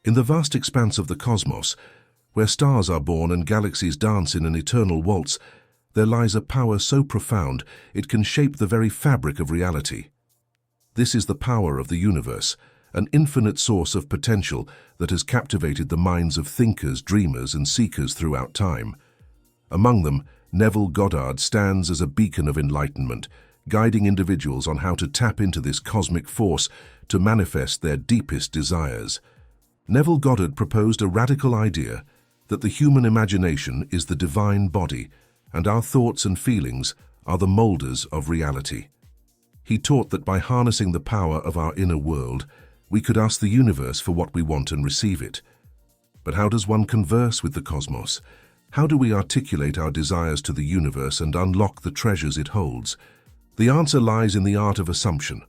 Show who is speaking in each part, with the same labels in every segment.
Speaker 1: In the vast expanse of the cosmos, where stars are born and galaxies dance in an eternal waltz, there lies a power so profound it can shape the very fabric of reality. This is the power of the universe, an infinite source of potential that has captivated the minds of thinkers, dreamers, and seekers throughout time. Among them, Neville Goddard stands as a beacon of enlightenment, guiding individuals on how to tap into this cosmic force to manifest their deepest desires. Neville Goddard proposed a radical idea that the human imagination is the divine body, and our thoughts and feelings are the molders of reality. He taught that by harnessing the power of our inner world, we could ask the universe for what we want and receive it. But how does one converse with the cosmos? How do we articulate our desires to the universe and unlock the treasures it holds? The answer lies in the art of assumption.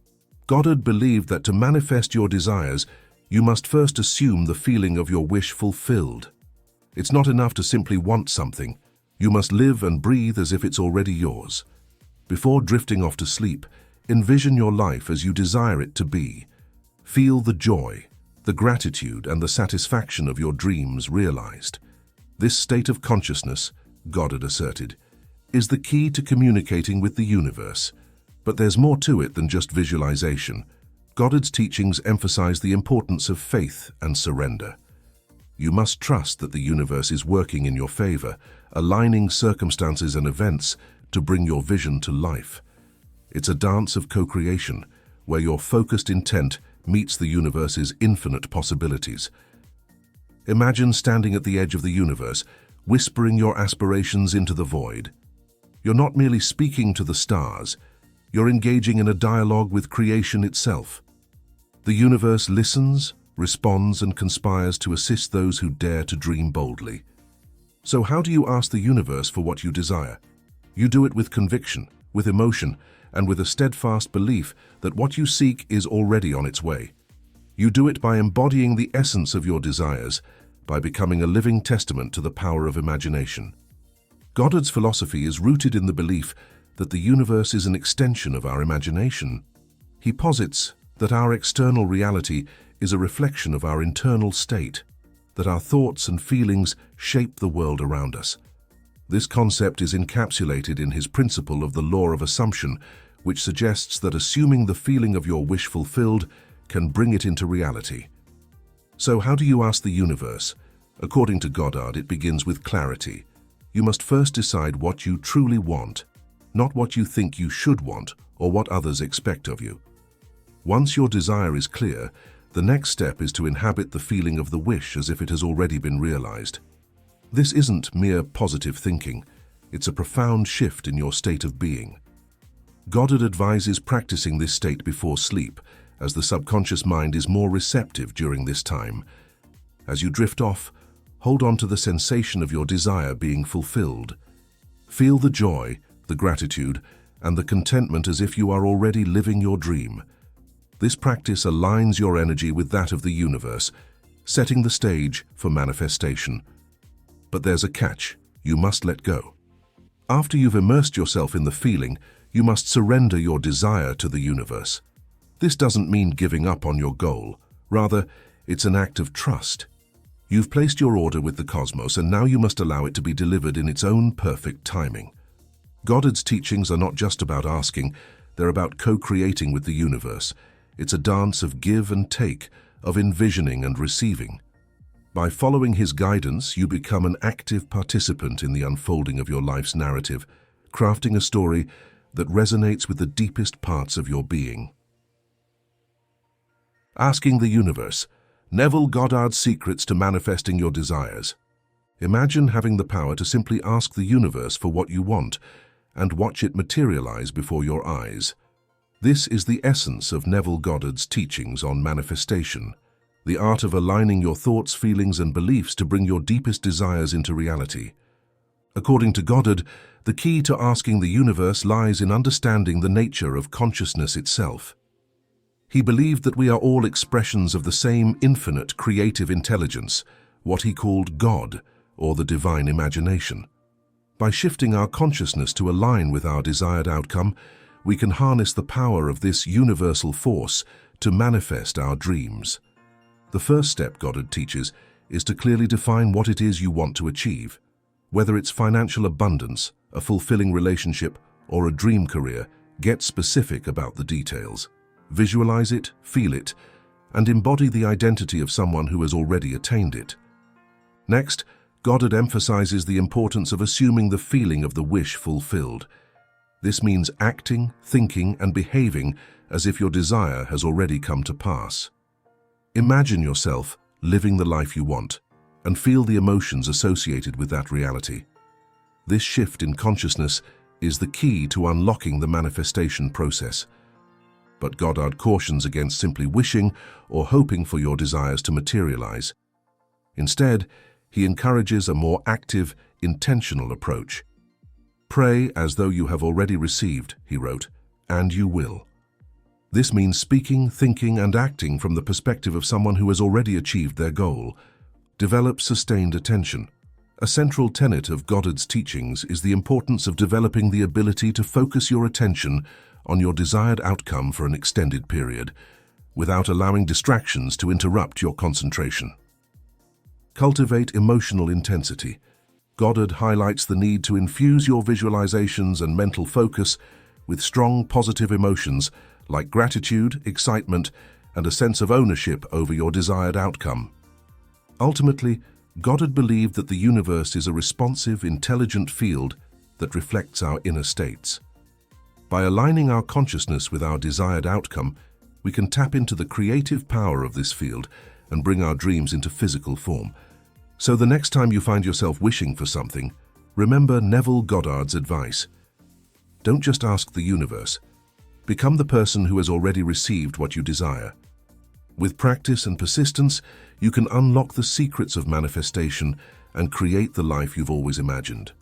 Speaker 1: Goddard believed that to manifest your desires, you must first assume the feeling of your wish fulfilled. It's not enough to simply want something. You must live and breathe as if it's already yours. Before drifting off to sleep, envision your life as you desire it to be. Feel the joy, the gratitude, and the satisfaction of your dreams realized. This state of consciousness, Goddard asserted, is the key to communicating with the universe. But there's more to it than just visualization. Goddard's teachings emphasize the importance of faith and surrender. You must trust that the universe is working in your favor, aligning circumstances and events to bring your vision to life. It's a dance of co-creation, where your focused intent meets the universe's infinite possibilities. Imagine standing at the edge of the universe, whispering your aspirations into the void. You're not merely speaking to the stars, you're engaging in a dialogue with creation itself. The universe listens, responds, and conspires to assist those who dare to dream boldly. So how do you ask the universe for what you desire? You do it with conviction, with emotion, and with a steadfast belief that what you seek is already on its way. You do it by embodying the essence of your desires, by becoming a living testament to the power of imagination. Goddard's philosophy is rooted in the belief that the universe is an extension of our imagination. He posits that our external reality is a reflection of our internal state, that our thoughts and feelings shape the world around us. This concept is encapsulated in his principle of the law of assumption, which suggests that assuming the feeling of your wish fulfilled can bring it into reality. So how do you ask the universe? According to Goddard, it begins with clarity. You must first decide what you truly want, not what you think you should want or what others expect of you. Once your desire is clear, the next step is to inhabit the feeling of the wish as if it has already been realized. This isn't mere positive thinking, it's a profound shift in your state of being. Goddard advises practicing this state before sleep, as the subconscious mind is more receptive during this time. As you drift off, hold on to the sensation of your desire being fulfilled. Feel the joy, the gratitude, and the contentment as if you are already living your dream. This practice aligns your energy with that of the universe, setting the stage for manifestation. But there's a catch. You must let go. After you've immersed yourself in the feeling, you must surrender your desire to the universe. This doesn't mean giving up on your goal. Rather, it's an act of trust. You've placed your order with the cosmos, and now you must allow it to be delivered in its own perfect timing. Goddard's teachings are not just about asking, they're about co-creating with the universe. It's a dance of give and take, of envisioning and receiving. By following his guidance, you become an active participant in the unfolding of your life's narrative, crafting a story that resonates with the deepest parts of your being. Asking the universe. Neville Goddard's secrets to manifesting your desires. Imagine having the power to simply ask the universe for what you want and watch it materialize before your eyes. This is the essence of Neville Goddard's teachings on manifestation, the art of aligning your thoughts, feelings, and beliefs to bring your deepest desires into reality. According to Goddard, the key to asking the universe lies in understanding the nature of consciousness itself. He believed that we are all expressions of the same infinite creative intelligence, what he called God, or the divine imagination. By shifting our consciousness to align with our desired outcome, we can harness the power of this universal force to manifest our dreams. The first step, Goddard teaches, is to clearly define what it is you want to achieve. Whether it's financial abundance, a fulfilling relationship, or a dream career, get specific about the details. Visualize it, feel it, and embody the identity of someone who has already attained it. Next, Goddard emphasizes the importance of assuming the feeling of the wish fulfilled. This means acting, thinking, and behaving as if your desire has already come to pass. Imagine yourself living the life you want, and feel the emotions associated with that reality. This shift in consciousness is the key to unlocking the manifestation process. But Goddard cautions against simply wishing or hoping for your desires to materialize. Instead, he encourages a more active, intentional approach. Pray as though you have already received, he wrote, and you will. This means speaking, thinking, and acting from the perspective of someone who has already achieved their goal. Develop sustained attention. A central tenet of Goddard's teachings is the importance of developing the ability to focus your attention on your desired outcome for an extended period, without allowing distractions to interrupt your concentration. Cultivate emotional intensity. Goddard highlights the need to infuse your visualizations and mental focus with strong positive emotions like gratitude, excitement, and a sense of ownership over your desired outcome. Ultimately, Goddard believed that the universe is a responsive, intelligent field that reflects our inner states. By aligning our consciousness with our desired outcome, we can tap into the creative power of this field and bring our dreams into physical form. So the next time you find yourself wishing for something, remember Neville Goddard's advice. Don't just ask the universe. Become the person who has already received what you desire. With practice and persistence, you can unlock the secrets of manifestation and create the life you've always imagined.